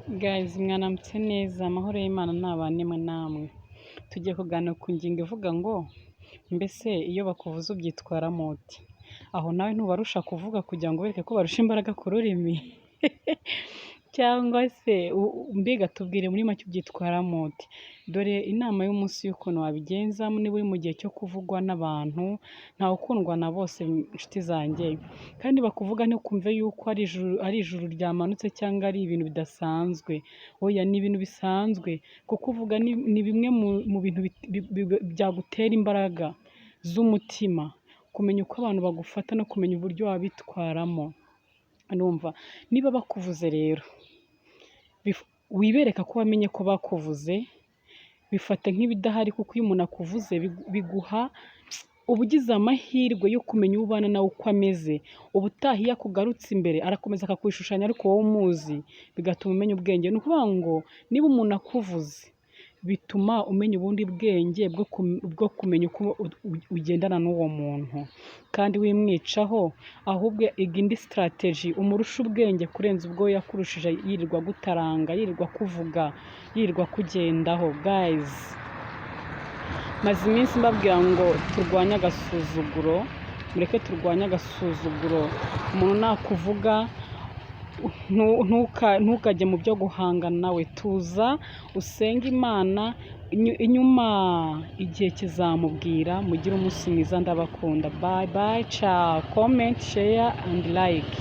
Guys, mwaramutse neza, amahoro y'Imana nabane namwe. Tugiye kuganira ku ngingo ivuga ngo mbese iyo bakuvuze ubyitwaramo ute? Aho nawe ntubarusha kuvuga kugira ngo bereke ko barusha imbaraga ku rurimi cyangwa se mbega tubwire muri make ubyitwaramo ute? Dore inama y'umunsi y'ukuntu wabigenza niba uri mu gihe cyo kuvugwa n'abantu, ntawe ukundwa na bose inshuti zanjye, kandi bakuvuga ntukumve yuko ari ijuru ryamanutse cyangwa ari ibintu bidasanzwe. Oya, ni ibintu bisanzwe, kuko uvuga ni bimwe mu bintu byagutera imbaraga z'umutima, kumenya uko abantu bagufata no kumenya uburyo wabitwaramo. Numva niba bakuvuze rero wibereka ko wamenye ko bakuvuze, bifate nk'ibidahari, kuko iyo umuntu akuvuze biguha ubugize amahirwe yo kumenya uwo ubana nawe uko ameze. Ubutaha iyo akugarutse imbere arakomeza akakwishushanya ariko wowe umuzi, bigatuma umenya ubwenge. Ni ukuvuga ngo niba umuntu akuvuze bituma umenya ubundi bwenge bwo kumenya uko ugendana n'uwo muntu, kandi wimwicaho, ahubwo iga indi strategy umurusha ubwenge kurenza ubwo yakurushije yirirwa gutaranga, yirirwa kuvuga, yirirwa kugendaho. Guys, maze iminsi mbabwira ngo turwanye agasuzuguro, mureke turwanye agasuzuguro. Umuntu nakuvuga ntukajye mu byo guhangana nawe, tuza usenge Imana, inyuma igihe kizamubwira. Mugire umunsi mwiza, ndabakunda. Bye bye, ciao, comment, share and like.